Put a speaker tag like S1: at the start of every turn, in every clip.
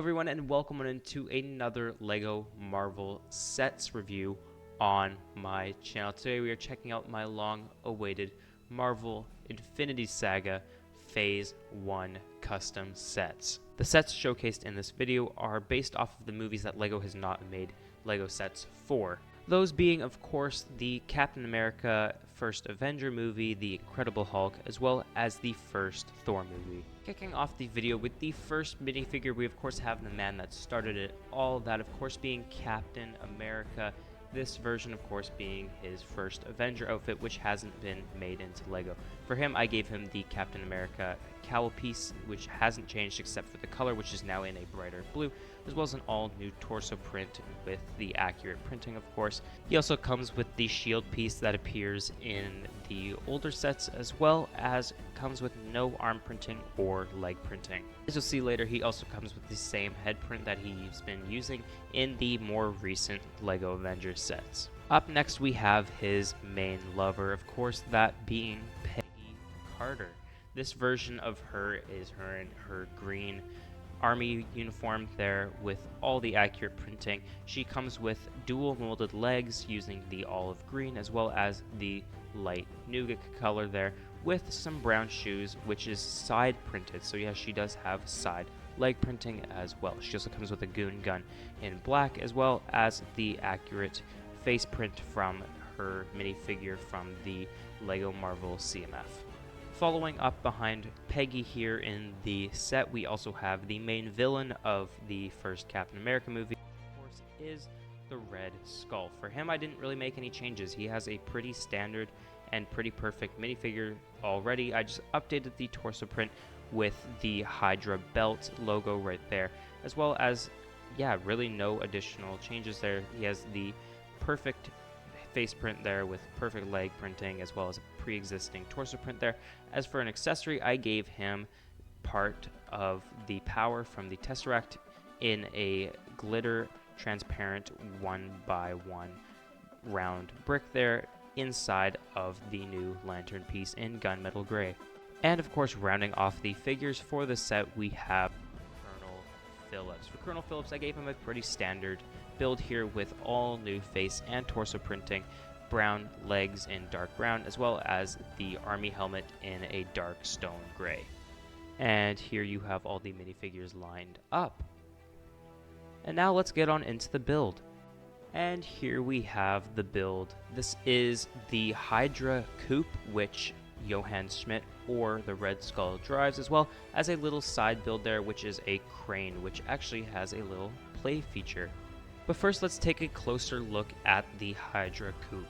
S1: Everyone, and welcome on into another Lego Marvel sets review on my channel. Today we are checking out my long-awaited Marvel Infinity Saga Phase 1 custom sets. The sets showcased in this video are based off of the movies that Lego has not made Lego sets for. Those being, of course, the Captain America First Avenger movie, the Incredible Hulk, as well as the first Thor movie. Kicking off the video with the first minifigure, we of course have the man that started it all, that of course being Captain America. This version, of course, being his first Avenger outfit, which hasn't been made into Lego. For him, I gave him the Captain America cowl piece, which hasn't changed except for the color, which is now in a brighter blue, as well as an all-new torso print with the accurate printing, of course. He also comes with the shield piece that appears in the older sets, as well as comes with no arm printing or leg printing. As you'll see later, he also comes with the same head print that he's been using in the more recent Lego Avengers sets. Up next, we have his main lover, of course, that being Peggy Carter. This version of her is her in her green army uniform there with all the accurate printing. She comes with dual molded legs using the olive green as well as the light nougat color there with some brown shoes, which is side printed. So yes, she does have side leg printing as well. She also comes with a goon gun in black as well as the accurate face print from her minifigure from the Lego Marvel CMF. Following up behind Peggy here in the set, we also have the main villain of the first Captain America movie, which of course is the Red Skull. For him, I didn't really make any changes. He has a pretty standard and pretty perfect minifigure already. I just updated the torso print with the Hydra belt logo right there, as well as, yeah, really no additional changes there. He has the perfect face print there with perfect leg printing as well as a pre-existing torso print there. As for an accessory, I gave him part of the power from the Tesseract in a glitter transparent 1x1 round brick there inside of the new lantern piece in gunmetal gray. And of course, rounding off the figures for the set, we have Colonel Phillips. For Colonel Phillips, I gave him a pretty standard build here with all new face and torso printing, brown legs in dark brown, as well as the army helmet in a dark stone gray. And here you have all the minifigures lined up. And now let's get on into the build. And here we have the build. This is the Hydra coupe, which Johann Schmidt or the Red Skull drives, as well as a little side build there, which is a crane, which actually has a little play feature. But first, let's take a closer look at the Hydra coupe.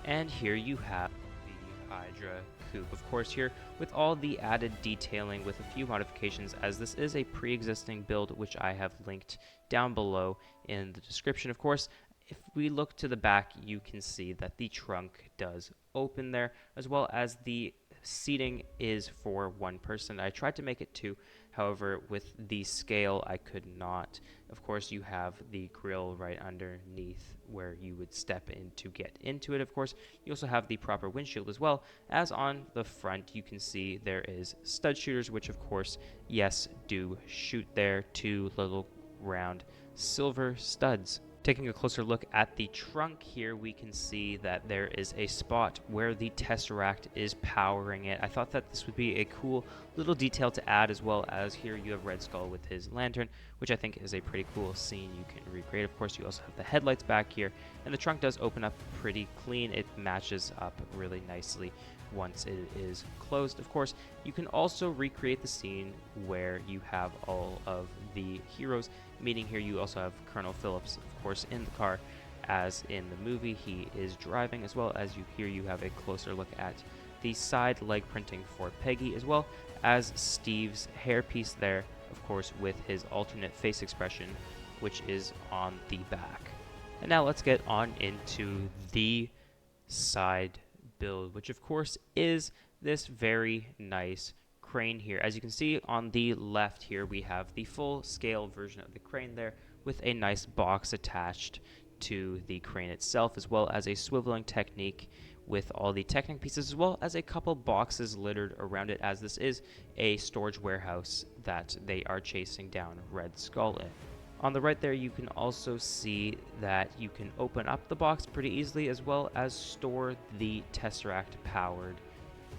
S1: And here you have the Hydra coupe, of course, here with all the added detailing with a few modifications, as this is a pre-existing build which I have linked down below in the description. Of course, if we look to the back, you can see that the trunk does open there, as well as the seating is for one person. I tried to make it two, however, with the scale, I could not. Of course, you have the grill right underneath where you would step in to get into it. Of course, you also have the proper windshield as well, as on the front you can see there is stud shooters, which of course, yes, do shoot there, two little round silver studs. Taking a closer look at the trunk here, we can see that there is a spot where the Tesseract is powering it. I thought that this would be a cool little detail to add, as well as here you have Red Skull with his lantern, which I think is a pretty cool scene you can recreate. Of course, you also have the headlights back here, and the trunk does open up pretty clean. It matches up really nicely once it is closed. Of course, you can also recreate the scene where you have all of the heroes meeting. Here you also have Colonel Phillips, of course, in the car, as in the movie he is driving, as well as you have a closer look at the side leg printing for Peggy, as well as Steve's hairpiece there, of course, with his alternate face expression, which is on the back. And now let's get on into the side build, which of course is this very nice crane here. As you can see on the left here, we have the full scale version of the crane there with a nice box attached to the crane itself, as well as a swiveling technique with all the Technic pieces, as well as a couple boxes littered around it, as this is a storage warehouse that they are chasing down Red Skull in. On the right there, you can also see that you can open up the box pretty easily, as well as store the Tesseract-powered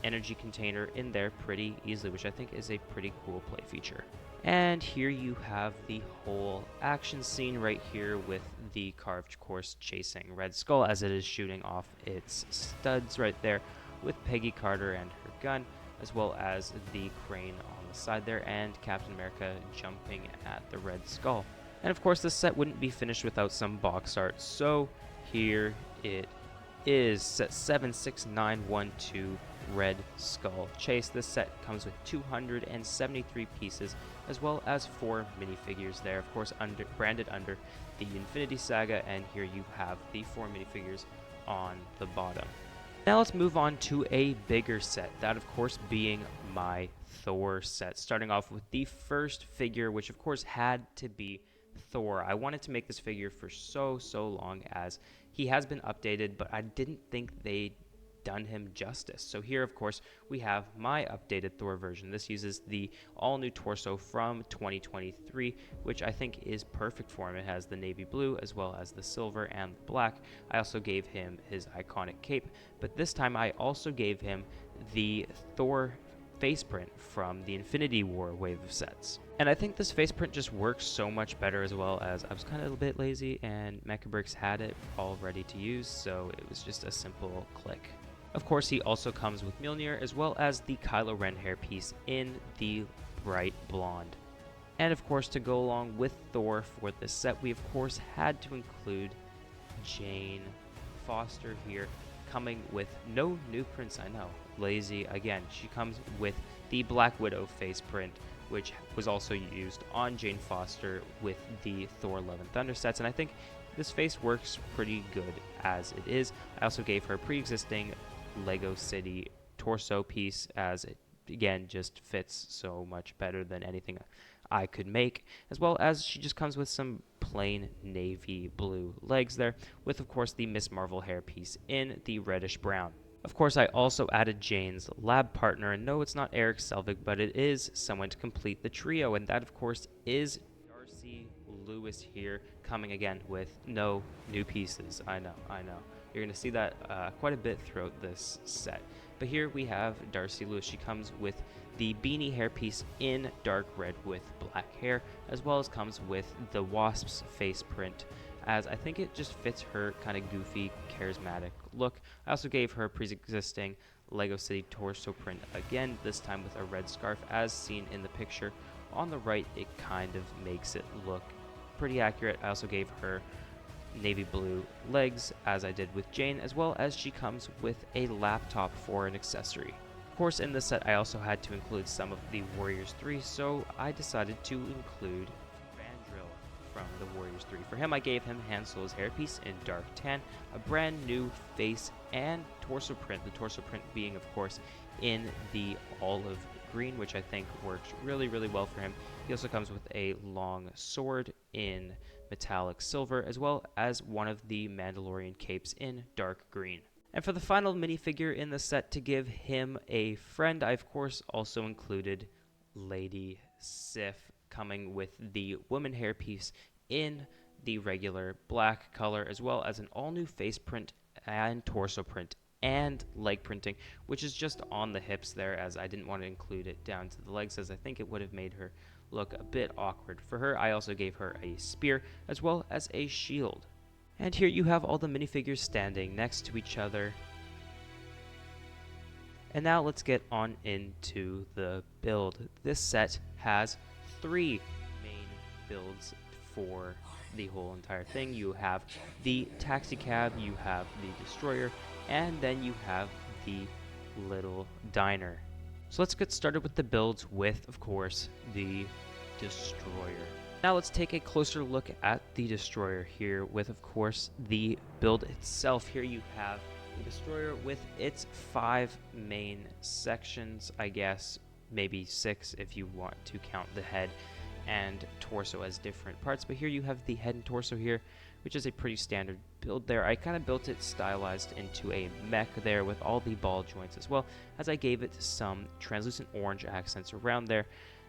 S1: energy container in there pretty easily, which I think is a pretty cool play feature. And here you have the whole action scene right here with the carved course chasing Red Skull as it is shooting off its studs right there with Peggy Carter and her gun, as well as the crane on the side there and Captain America jumping at the Red Skull. And of course this set wouldn't be finished without some box art, so here it is, set 76912 Red Skull Chase. This set comes with 273 pieces, as well as 4 minifigures there, of course branded under the Infinity Saga, and here you have the 4 minifigures on the bottom. Now let's move on to a bigger set, that of course being my Thor set, starting off with the first figure, which of course had to be Thor. I wanted to make this figure for so long, as he has been updated, but I didn't think they'd done him justice. So here of course we have my updated Thor version. This uses the all new torso from 2023, which I think is perfect for him. It has the navy blue as well as the silver and the black. I also gave him his iconic cape, but this time I also gave him the Thor face print from the Infinity War wave of sets. And I think this face print just works so much better, as well as I was kind of a bit lazy and Mechabricks had it all ready to use, so it was just a simple click. Of course, he also comes with Mjolnir, as well as the Kylo Ren hairpiece in the bright blonde. And of course, to go along with Thor for this set, we of course had to include Jane Foster here, coming with no new prints. I know, lazy again. She comes with the Black Widow face print, which was also used on Jane Foster with the Thor Love and Thunder sets, and I think this face works pretty good as it is. I also gave her pre-existing Lego City torso piece, as it again just fits so much better than anything I could make, as well as she just comes with some plain navy blue legs there, with of course the Miss Marvel hairpiece in the reddish brown. Of course, I also added Jane's lab partner, and no, it's not Eric Selvig, but it is someone to complete the trio, and that of course is Darcy Lewis here, coming again with no new pieces. I know. You're going to see that quite a bit throughout this set. But here we have Darcy Lewis. She comes with the beanie hairpiece in dark red with black hair, as well as comes with the Wasp's face print, as I think it just fits her kind of goofy, charismatic look. I also gave her pre-existing Lego City torso print again, this time with a red scarf, as seen in the picture on the right. It kind of makes it look pretty accurate. I also gave her navy blue legs, as I did with Jane, as well as she comes with a laptop for an accessory. Of course, in this set I also had to include some of the Warriors 3, so I decided to include Vandril from the Warriors 3. For him, I gave him Han Solo's hairpiece in dark tan, a brand new face and torso print, the torso print being of course in the olive green, which I think works really well for him. He also comes with a long sword in metallic silver, as well as one of the Mandalorian capes in dark green. And for the final minifigure in the set to give him a friend, I of course also included Lady Sif, coming with the woman hairpiece in the regular black color, as well as an all-new face print and torso print and leg printing, which is just on the hips there, as I didn't want to include it down to the legs, as I think it would have made her look a bit awkward. For her, I also gave her a spear as well as a shield. And here you have all the minifigures standing next to each other. And now let's get on into the build. This set has 3 main builds for the whole entire thing. You have the taxi cab, you have the destroyer, and then you have the little diner. So let's get started with the builds with, of course, the destroyer. Now let's take a closer look at the destroyer here with, of course, the build itself. Here you have the destroyer with its 5 main sections, I guess, maybe 6 if you want to count the head. and torso as different parts. But here you have the head and torso here, which is a pretty standard build there. I kind of built it stylized into a mech there with all the ball joints, as well as I gave it some translucent orange accents around there.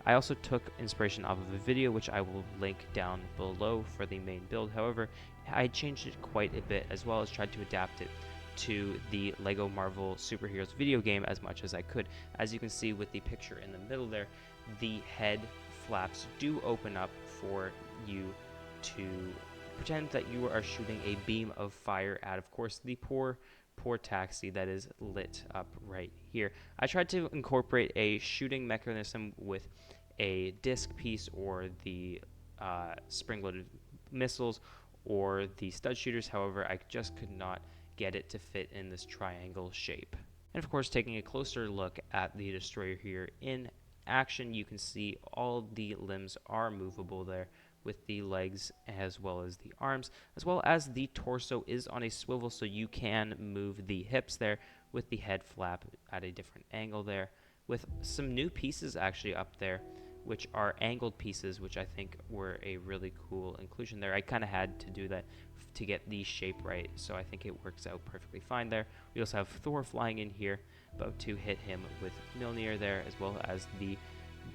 S1: I also took inspiration off of a video, which I will link down below for the main build. However, I changed it quite a bit, as well as tried to adapt it to the Lego Marvel Superheroes video game as much as I could. As you can see with the picture in the middle there, the head flaps do open up for you to pretend that you are shooting a beam of fire at, of course, the poor taxi that is lit up right here. I tried to incorporate a shooting mechanism with a disc piece or the spring-loaded missiles or the stud shooters. However, I just could not get it to fit in this triangle shape. And of course, taking a closer look at the destroyer here in action, you can see all the limbs are movable there, with the legs as well as the arms, as well as the torso is on a swivel, so you can move the hips there with the head flap at a different angle there, with some new pieces actually up there, which are angled pieces, which I think were a really cool inclusion there. I kind of had to do that to get the shape right, so I think it works out perfectly fine there. We also have Thor flying in here, about to hit him with Mjolnir there, as well as the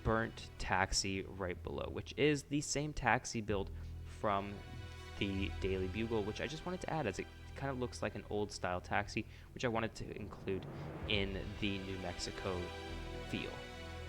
S1: burnt taxi right below, which is the same taxi build from the Daily Bugle, which I just wanted to add, as it kind of looks like an old style taxi, which I wanted to include in the New Mexico feel.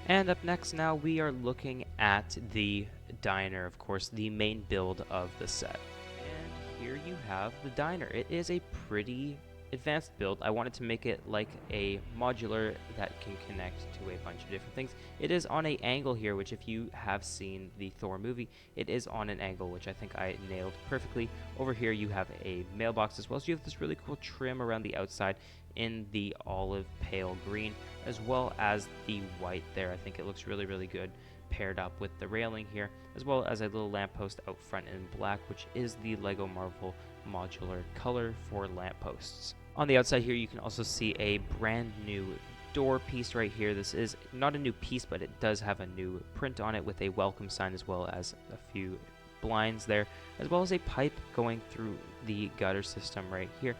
S1: And up next now, we are looking at the diner, of course, the main build of the set. And here you have the diner. It is a pretty advanced build. I wanted to make it like a modular that can connect to a bunch of different things. It is on an angle here, which if you have seen the Thor movie, it is on an angle, which I think I nailed perfectly. Over here you have a mailbox, as well as you have this really cool trim around the outside in the olive pale green, as well as the white there. I think it looks really, really good paired up with the railing here, as well as a little lamppost out front in black, which is the Lego Marvel modular color for lampposts. On the outside here, you can also see a brand new door piece right here. This is not a new piece, but it does have a new print on it with a welcome sign, as well as a few blinds there, as well as a pipe going through the gutter system right here,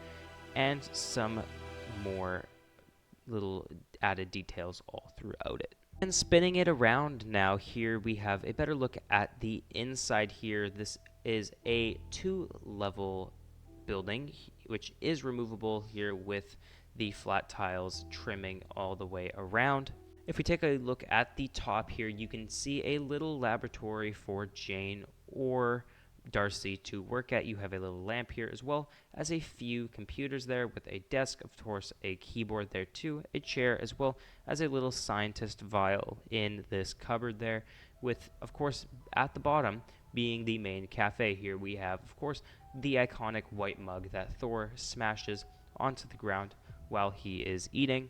S1: and some more little added details all throughout it. And spinning it around now, here we have a better look at the inside here. This is a 2-level building, which is removable here with the flat tiles trimming all the way around. If we take a look at the top here, you can see a little laboratory for Jane or Darcy to work at. You have a little lamp here, as well as a few computers there with a desk, of course, a keyboard there too, a chair, as well as a little scientist vial in this cupboard there, with, of course, at the bottom being the main cafe. Here we have, of course, the iconic white mug that Thor smashes onto the ground while he is eating.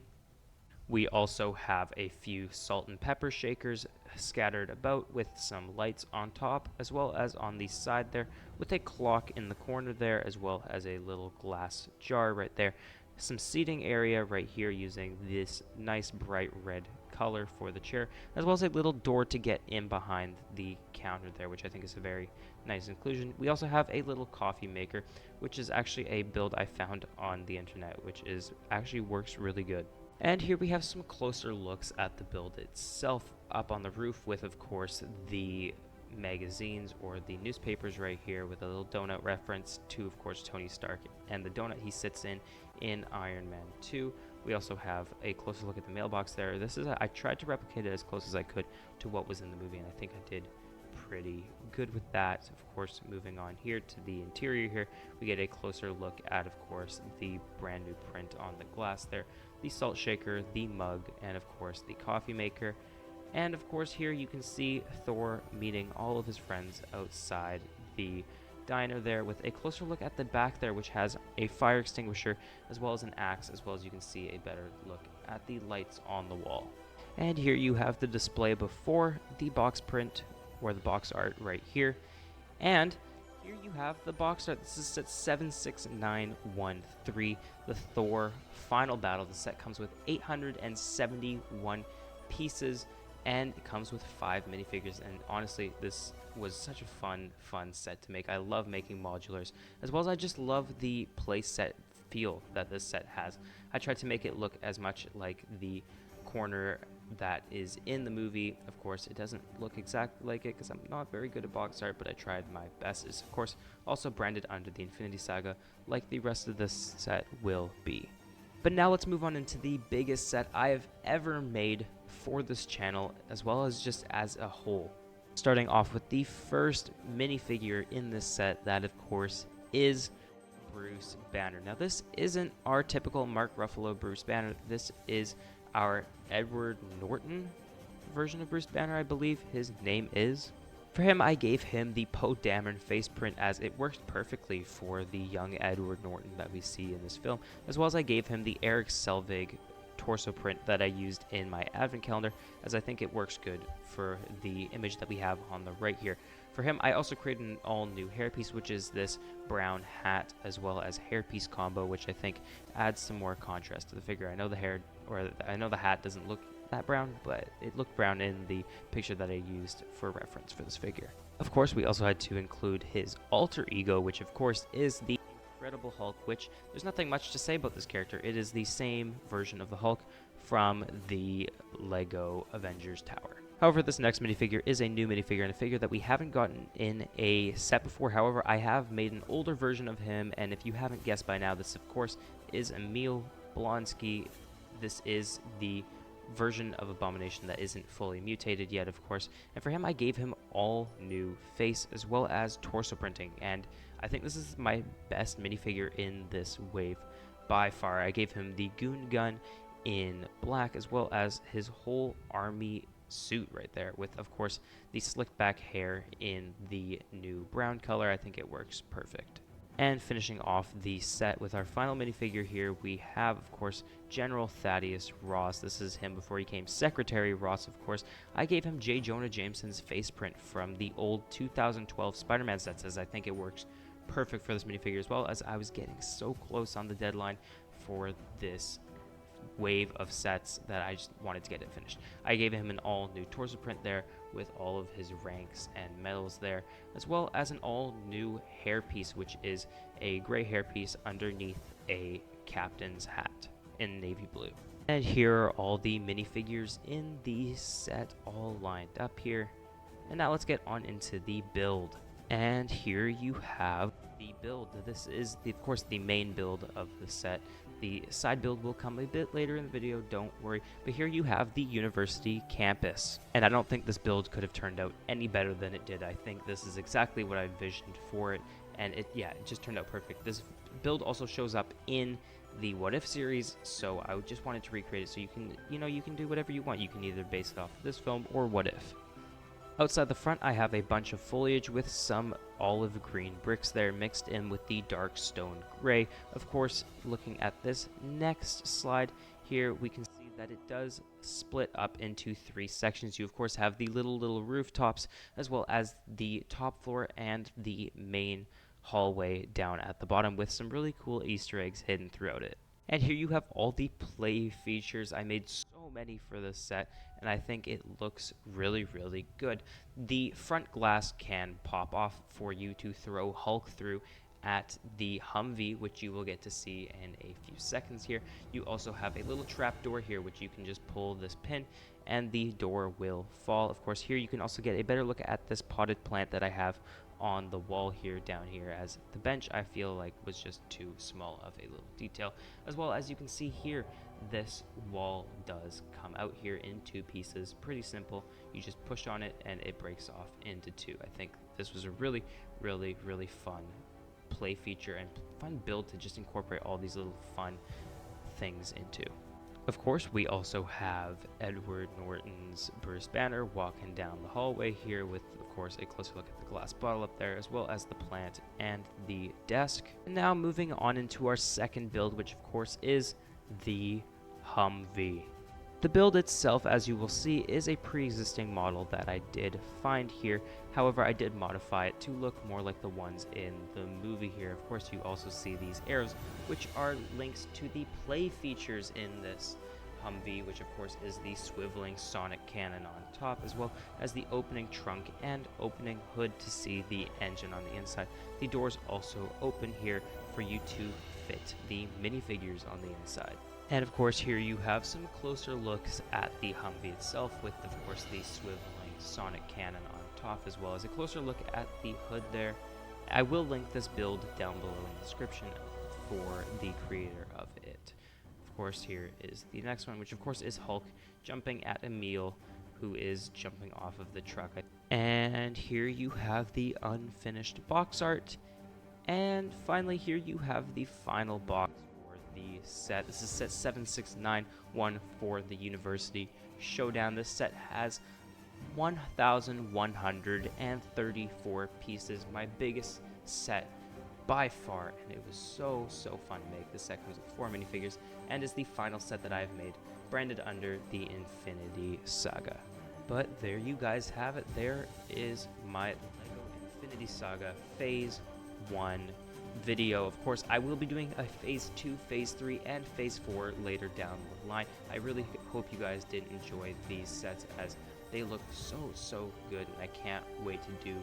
S1: We also have a few salt and pepper shakers scattered about with some lights on top, as well as on the side there, with a clock in the corner there, as well as a little glass jar right there. Some seating area right here using this nice bright red color for the chair, as well as a little door to get in behind the counter there, which I think is a very nice inclusion. We also have a little coffee maker, which is actually a build I found on the internet, which is actually works really good. And here we have some closer looks at the build itself, up on the roof with, of course, the magazines or the newspapers right here, with a little donut reference to, of course, Tony Stark and the donut he sits in Iron Man 2. We also have a closer look at the mailbox there. I tried to replicate it as close as I could to what was in the movie, and I think I did pretty good with that. Of course, moving on here to the interior here, we get a closer look at, of course, the brand new print on the glass there, the salt shaker, the mug, and of course the coffee maker. And of course here you can see Thor meeting all of his friends outside the diner there, with a closer look at the back there, which has a fire extinguisher as well as an axe, as well as you can see a better look at the lights on the wall. And here you have the display before the box print or the box art right here. And here you have the box art. This is at 76913, the Thor final battle. The set comes with 871 pieces, and it comes with 5 minifigures, and honestly this was such a fun set to make. I love making modulars, as well as I just love the play set feel that this set has. I tried to make it look as much like the corner that is in the movie. Of course, it doesn't look exactly like it because I'm not very good at box art, but I tried my best. It's of course also branded under the Infinity Saga, like the rest of this set will be. But now let's move on into the biggest set I have ever made for this channel, as well as just as a whole. Starting off with the first minifigure in this set, that of course is Bruce Banner. Now this isn't our typical Mark Ruffalo Bruce Banner. This is our Edward Norton version of Bruce Banner, I believe his name is. For him, I gave him the Poe Dameron face print, as it works perfectly for the young Edward Norton that we see in this film, as well as I gave him the Eric Selvig torso print that I used in my advent calendar, as I think it works good for the image that we have on the right here. For him, I also created an all-new hairpiece, which is this brown hat as well as hairpiece combo, which I think adds some more contrast to the figure. I know the hat doesn't look that brown, but it looked brown in the picture that I used for reference for this figure. Of course, we also had to include his alter ego, which of course is the Incredible Hulk, which there's nothing much to say about this character. It is the same version of the Hulk from the Lego Avengers Tower. However, this next minifigure is a new minifigure and a figure that we haven't gotten in a set before. However, I have made an older version of him, and if you haven't guessed by now, this of course is Emil Blonsky. This is the version of Abomination that isn't fully mutated yet, of course, and for him I gave him all new face as well as torso printing, and I think this is my best minifigure in this wave by far. I gave him the Goon Gun in black, as well as his whole army suit right there, with of course the slicked back hair in the new brown color. I think it works perfect. And finishing off the set with our final minifigure here, we have, of course, General Thaddeus Ross. This is him before he became Secretary Ross, of course. I gave him J. Jonah Jameson's face print from the old 2012 Spider-Man sets, as I think it works perfect for this minifigure, as well as I was getting so close on the deadline for this wave of sets that I just wanted to get it finished. I gave him an all new torso print there with all of his ranks and medals there, as well as an all new hairpiece, which is a gray hairpiece underneath a captain's hat in navy blue. And here are all the minifigures in the set all lined up here. And now let's get on into the build. And here you have the build. This is, of course, the main build of the set. The side build will come a bit later in the video, don't worry. But here you have the university campus. And I don't think this build could have turned out any better than it did. I think this is exactly what I envisioned for it. And it just turned out perfect. This build also shows up in the What If series, so I just wanted to recreate it so you can, you can do whatever you want. You can either base it off of this film or What If. Outside the front, I have a bunch of foliage with some olive green bricks there mixed in with the dark stone gray. Of course, looking at this next slide here, we can see that it does split up into 3 sections. You, of course, have the little rooftops, as well as the top floor and the main hallway down at the bottom, with some really cool Easter eggs hidden throughout it. And here you have all the play features. I made so many for this set, and I think it looks really good. The front glass can pop off for you to throw Hulk through at the Humvee, which you will get to see in a few seconds here. You also have a little trap door here, which you can just pull this pin and the door will fall. Of course, here you can also get a better look at this potted plant that I have on the wall here down here, as the bench I feel like was just too small of a little detail. As well as you can see here, this wall does come out here in 2 pieces. Pretty simple. You just push on it and it breaks off into 2. I think this was a really fun play feature and fun build to just incorporate all these little fun things into. Of course, we also have Edward Norton's Bruce Banner walking down the hallway here with, of course, a closer look at the glass bottle up there, as well as the plant and the desk. And now moving on into our second build, which of course is the Humvee. The build itself, as you will see, is a pre-existing model that I did find here. However, I did modify it to look more like the ones in the movie here. Of course, you also see these arrows, which are links to the play features in this Humvee, which of course is the swiveling sonic cannon on top, as well as the opening trunk and opening hood to see the engine on the inside. The doors also open here for you to fit the minifigures on the inside. And of course here you have some closer looks at the Humvee itself, with of course the swiveling sonic cannon on top, as well as a closer look at the hood there. I will link this build down below in the description for the creator of it. Of course here is the next one, which of course is Hulk jumping at Emil, who is jumping off of the truck. And here you have the unfinished box art. And finally here you have the final box for the set. This is set 7691 for the University Showdown. This set has 1,134 pieces, my biggest set by far, and it was so fun to make. This set comes with 4 minifigures and is the final set that I have made, branded under the Infinity Saga. But there you guys have it. There is my LEGO Infinity Saga Phase 1 video. Of course, I will be doing a Phase 2, Phase 3, and Phase 4 later down the line. I really hope you guys did enjoy these sets, as they look so good, and I can't wait to do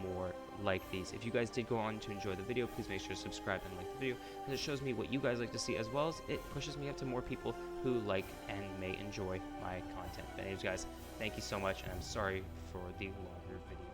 S1: more like these. If you guys did go on to enjoy the video, please make sure to subscribe and like the video, because it shows me what you guys like to see, as well as it pushes me up to more people who like and may enjoy my content. But anyways guys, thank you so much, and I'm sorry for the longer video.